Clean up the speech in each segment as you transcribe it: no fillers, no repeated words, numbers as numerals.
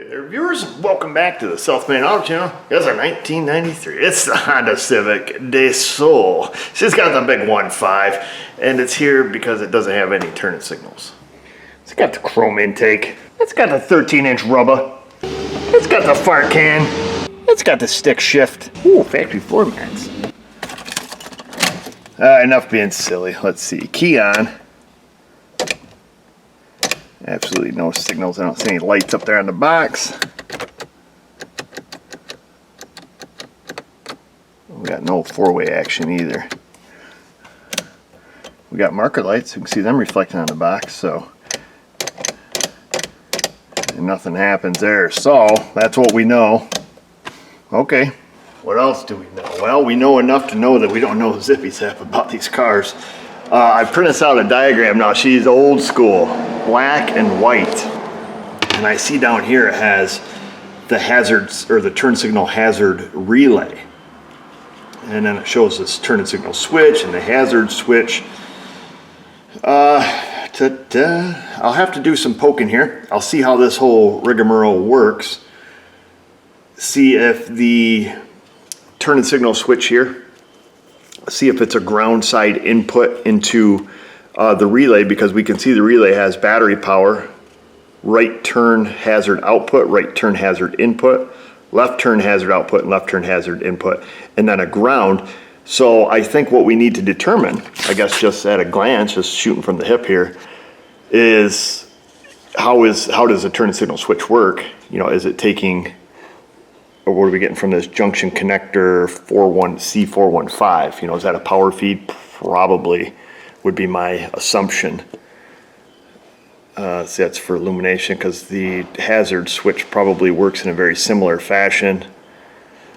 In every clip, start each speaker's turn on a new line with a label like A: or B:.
A: Hey there, viewers, welcome back to the Southman Auto Channel. It's a 1993. It's the Hinda Civic Del Sol. She's got the big 1.5, and it's here because it doesn't have any turning signals. It's got the chrome intake. It's got the 13-inch rubber. It's got the fart can. It's got the stick shift. Ooh, factory floor mats. Enough being silly. Let's see. Key on. Absolutely no signals. I don't see any lights up there on the box. We got no four-way action either. We got marker lights. You can see them reflecting on the box, so and nothing happens there. So that's what we know. Okay, what else do we know? Well, we know enough to know that we don't know zippy zap about these cars. I printed out a diagram now. She's old school, black and white. And I see down here it has the hazards, or the turn signal hazard relay. And then it shows this turn and signal switch and the hazard switch. I'll have to do some poking here. I'll see how this whole rigmarole works. See if the turn and signal switch here, see if it's a ground side input into the relay, because we can see the relay has battery power, right turn hazard output, right turn hazard input, left turn hazard output, and left turn hazard input, and then a ground. So I think what we need to determine, I guess just at a glance, just shooting from the hip here, is how does the turn and signal switch work? You know, is it taking, or what are we getting from this junction connector C415? You know, is that a power feed? Probably would be my assumption. See, that's for illumination, because the hazard switch probably works in a very similar fashion,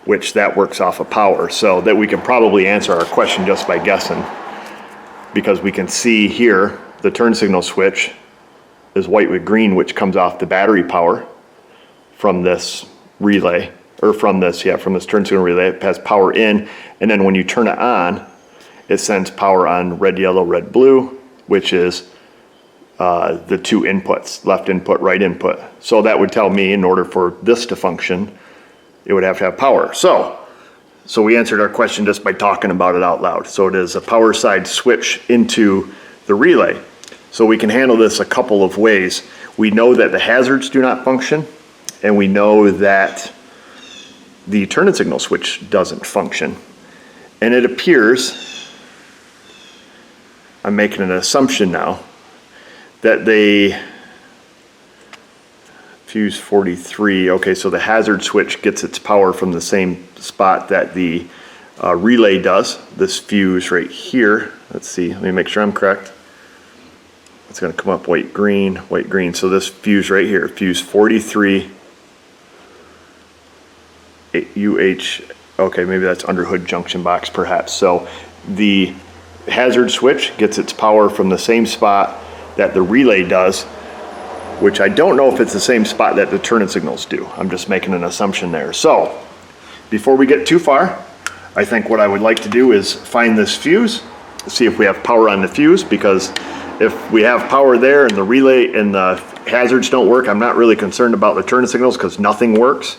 A: which that works off of power. So that we can probably answer our question just by guessing, because we can see here the turn signal switch is white with green, which comes off the battery power from this relay. Or from this turn signal relay. It has power in, and then when you turn it on, it sends power on red, yellow, red, blue, which is the two inputs, left input, right input. So that would tell me in order for this to function, it would have to have power. So we answered our question just by talking about it out loud. So it is a power side switch into the relay. So we can handle this a couple of ways. We know that the hazards do not function, and we know that the turn and signal switch doesn't function. And it appears, I'm making an assumption now, that they fuse 43, okay, so the hazard switch gets its power from the same spot that the relay does, this fuse right here. Let's see, let me make sure I'm correct. It's gonna come up white, green, so this fuse right here, fuse 43, okay, maybe that's under hood junction box perhaps. So the hazard switch gets its power from the same spot that the relay does, which I don't know if it's the same spot that the turn and signals do. I'm just making an assumption there. So before we get too far, I think what I would like to do is find this fuse, see if we have power on the fuse, because if we have power there and the relay and the hazards don't work, I'm not really concerned about the turn and signals because nothing works.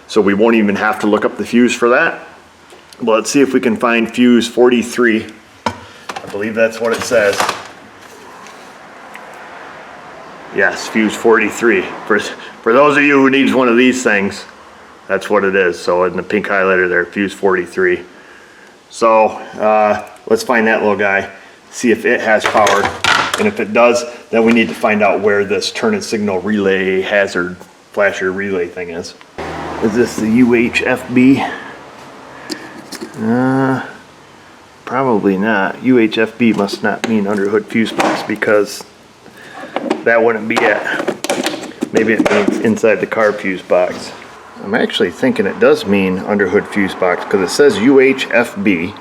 A: So we won't even have to look up the fuse for that. But let's see if we can find fuse 43. I believe that's what it says. Yes, fuse 43. For those of you who needs one of these things, that's what it is. So in the pink highlighter there, fuse 43. So let's find that little guy, see if it has power. And if it does, then we need to find out where this turn and signal relay hazard flasher relay thing is. Is this the UHFB? Probably not. UHFB must not mean underhood fuse box, because that wouldn't be it. Maybe it means inside the car fuse box. I'm actually thinking it does mean underhood fuse box, because it says UHFB,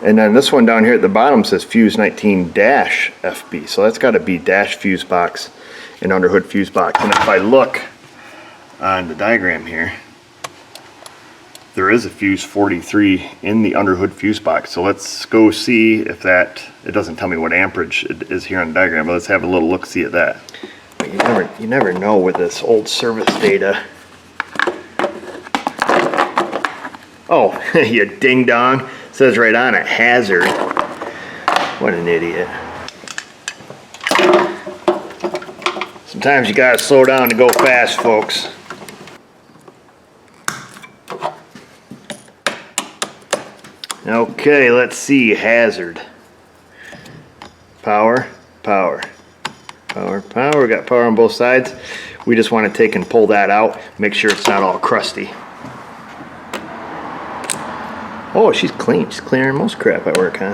A: and then this one down here at the bottom says fuse 19-FB. So that's got to be dash fuse box and underhood fuse box. And if I look on the diagram here, there is a fuse 43 in the underhood fuse box. So let's go see if that, it doesn't tell me what amperage it is here on the diagram, but let's have a little look see at that. you never know with this old service data. Oh, you ding dong. It says right on it, hazard. What an idiot. Sometimes you gotta slow down to go fast, folks. Okay, let's see, hazard. Power, power, power, power. We got power on both sides. We just want to take and pull that out, make sure it's not all crusty. Oh, she's clean. She's cleaner than most crap I work on.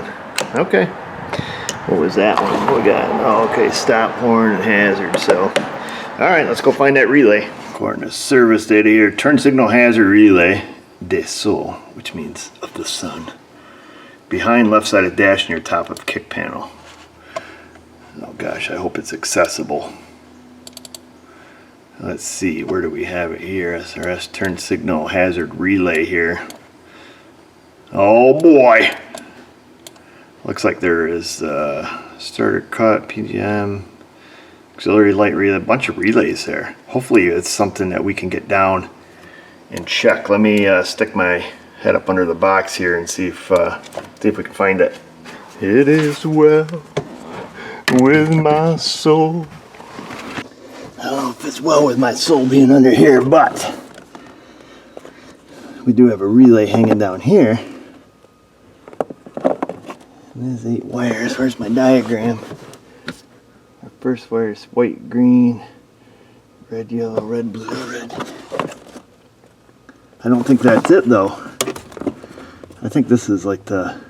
A: Okay. What was that one? What we got? Oh, okay, stop horn and hazard. So, all right, let's go find that relay. According to service data here, turn signal hazard relay Del Sol, which means of the sun. Behind left side of dash near top of kick panel. Oh gosh, I hope it's accessible. Let's see, where do we have it here? SRS turn signal hazard relay here. Oh boy! Looks like there is starter cut, PGM, auxiliary light relay, a bunch of relays there. Hopefully it's something that we can get down and check. Let me stick my head up under the box here and see if we can find it. It is well with my soul. I don't know if it's well with my soul being under here, but we do have a relay hanging down here. There's 8 wires. Where's my diagram? Our first wire is white, green, red, yellow, red, blue, red. I don't think that's it though. I think this is like the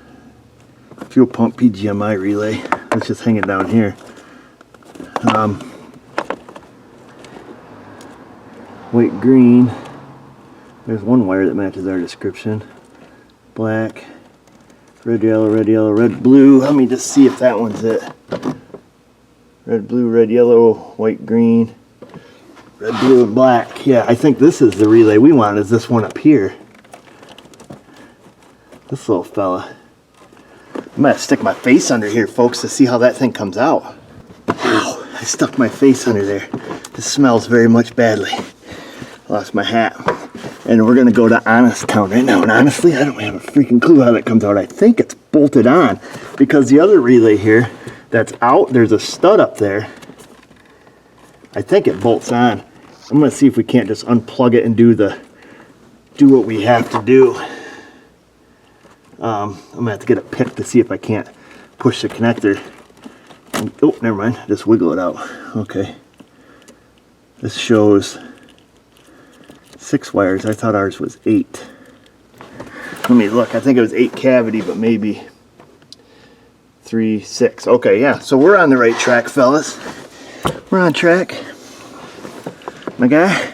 A: fuel pump PGMI relay that's just hanging down here. White, green. There's one wire that matches our description. Black. Red, yellow, red, blue. Let me just see if that one's it. Red, blue, red, yellow, white, green. Red, blue, and black. Yeah, I think this is the relay we want, is this one up here. This little fella. I'm gonna stick my face under here, folks, to see how that thing comes out. Ow, I stuck my face under there. This smells very much badly. Lost my hat. And we're gonna go to honest count right now. And honestly, I don't have a freaking clue how that comes out. I think it's bolted on because the other relay here that's out, there's a stud up there. I think it bolts on. I'm gonna see if we can't just unplug it and do what we have to do. I'm gonna have to get a pick to see if I can't push the connector. Oh, never mind. Just wiggle it out. Okay. This shows 6 wires. I thought ours was 8. Let me look. I think it was 8 cavity, but maybe 3, 6. Okay, yeah. So we're on the right track, fellas. We're on track. My guy.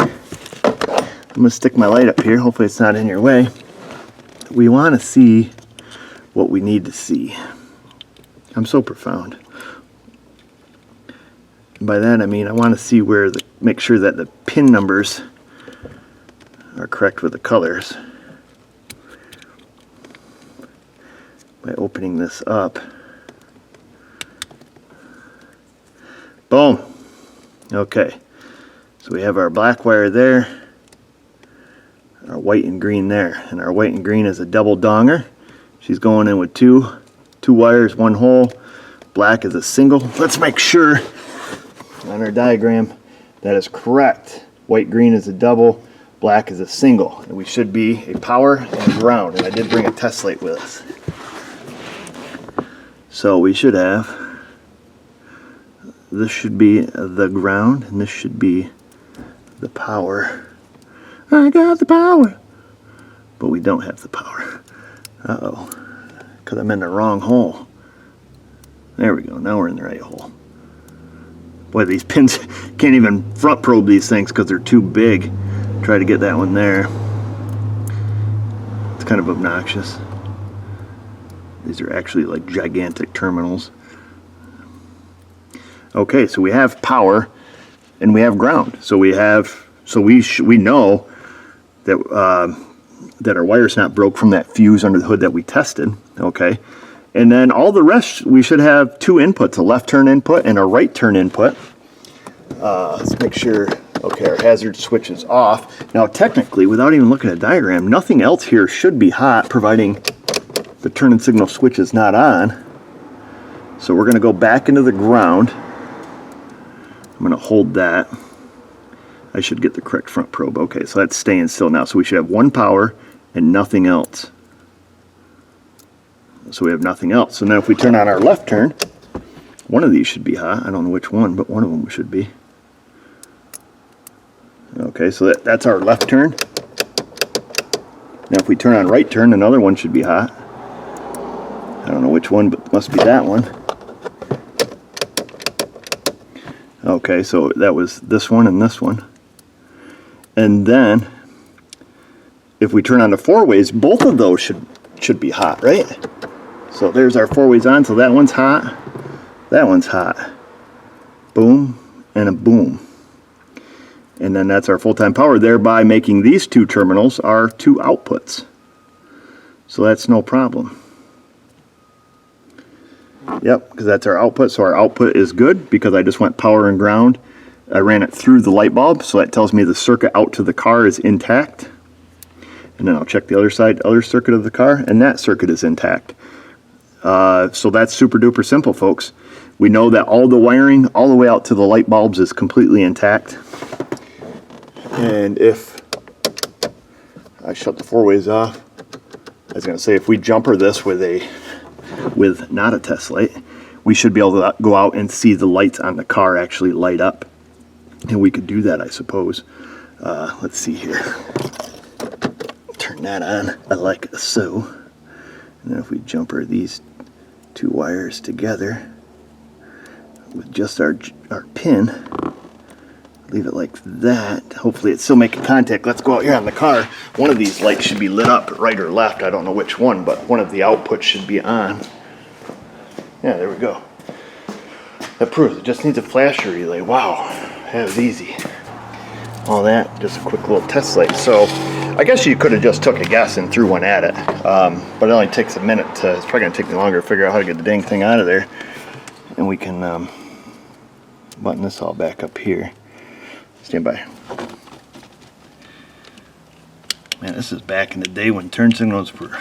A: I'm gonna stick my light up here. Hopefully it's not in your way. We want to see what we need to see. I'm so profound. And by that I mean I want to see where make sure that the pin numbers are correct with the colors. By opening this up. Boom. Okay. So we have our black wire there, our white and green there, and our white and green is a double donger. She's going in with two wires, 1 hole. Black is a single. Let's make sure on our diagram that is correct. White green is a double, black is a single, and we should be a power and ground. And I did bring a test light with us. So we should have, this should be the ground, and this should be the power. I got the power. But we don't have the power. Uh-oh. Because I'm in the wrong hole. There we go. Now we're in the right hole. Boy, these pins can't even front probe these things because they're too big. Try to get that one there. It's kind of obnoxious. These are actually like gigantic terminals. Okay, so we have power and we have ground. So we know that that our wire's not broke from that fuse under the hood that we tested. Okay, and then all the rest we should have 2 inputs: a left turn input and a right turn input. Let's make sure, okay, our hazard switch is off. Now technically, without even looking at a diagram, nothing else here should be hot, providing the turn and signal switch is not on. So we're gonna go back into the ground. I'm gonna hold that. I should get the correct front probe. Okay, so that's staying still now. So we should have one power and nothing else. So we have nothing else. So now if we turn on our left turn, one of these should be hot. I don't know which one, but one of them should be. Okay, so that's our left turn. Now if we turn on right turn, another one should be hot. I don't know which one, but it must be that one. Okay, so that was this one and this one. And then if we turn on the four ways, both of those should be hot, right? So there's our four ways on, so that one's hot, that one's hot. Boom and a boom. And then that's our full-time power, thereby making these two terminals our two outputs. So that's no problem. Yep, because that's our output, so our output is good because I just went power and ground. I ran it through the light bulb, so that tells me the circuit out to the car is intact. And then I'll check the other side, other circuit of the car, and that circuit is intact. So that's super duper simple, folks. We know that all the wiring all the way out to the light bulbs is completely intact. And if I shut the four ways off, I was going to say if we jumper this with not a test light, we should be able to go out and see the lights on the car actually light up. And we could do that, I suppose. Let's see here. Turn that on, I like so. And then if we jumper these two wires together with just our pin, leave it like that. Hopefully it's still making contact. Let's go out here on the car. One of these lights should be lit up, right or left. I don't know which one, but one of the outputs should be on. Yeah, there we go. That proves it just needs a flasher relay. Wow, that was easy. All that, just a quick little test light. So I guess you could have just took a guess and threw one at it, but it only takes a minute to, it's probably gonna take me longer to figure out how to get the dang thing out of there. And we can button this all back up here. Stand by. Man, this is back in the day when turn signals were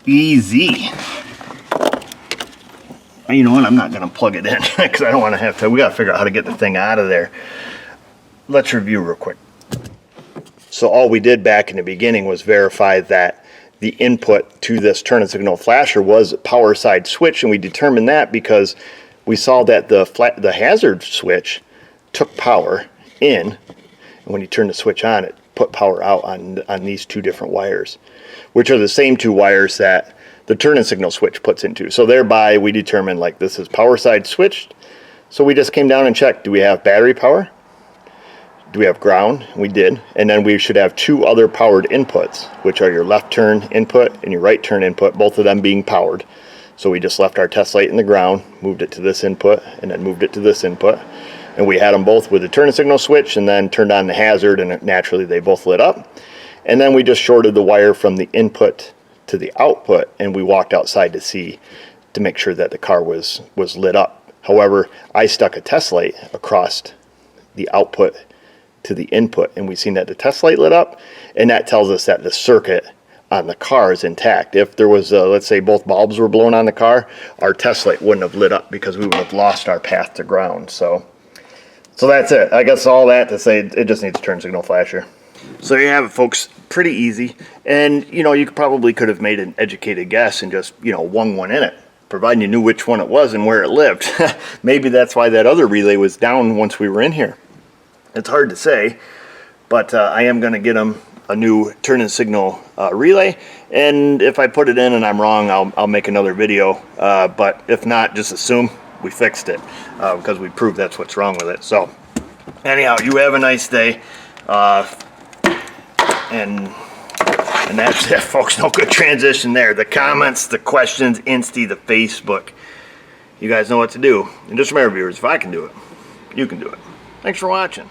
A: easy. You know what, I'm not gonna plug it in because I don't wanna have to, we gotta figure out how to get the thing out of there. Let's review real quick. So all we did back in the beginning was verify that the input to this turn and signal flasher was a power side switch, and we determined that because we saw that the hazard switch took power in, and when you turn the switch on, it put power out on these two different wires, which are the same two wires that the turn and signal switch puts into. So thereby we determined like this is power side switched. So we just came down and checked, do we have battery power? Do we have ground? We did. And then we should have two other powered inputs, which are your left turn input and your right turn input, both of them being powered. So we just left our test light in the ground, moved it to this input, and then moved it to this input. And we had them both with the turn and signal switch, and then turned on the hazard, and naturally they both lit up. And then we just shorted the wire from the input to the output, and we walked outside to see, to make sure that the car was lit up. However, I stuck a test light across the output to the input, and we've seen that the test light lit up, and that tells us that the circuit on the car is intact. If there was, let's say both bulbs were blown on the car, our test light wouldn't have lit up because we would have lost our path to ground. So that's it. I guess all that to say it just needs a turn signal flasher. So there you have it, folks. Pretty easy. And you know, you probably could have made an educated guess and just, you know, wung one in it, providing you knew which one it was and where it lived. Maybe that's why that other relay was down once we were in here. It's hard to say, but I am going to get them a new turn and signal relay, and if I put it in and I'm wrong, I'll make another video, but if not, just assume we fixed it because we proved that's what's wrong with it. So anyhow, you have a nice day, and that's it, folks. No good transition there. The comments, the questions, Insta, the Facebook, you guys know what to do. And just remember, viewers, if I can do it, you can do it. Thanks for watching.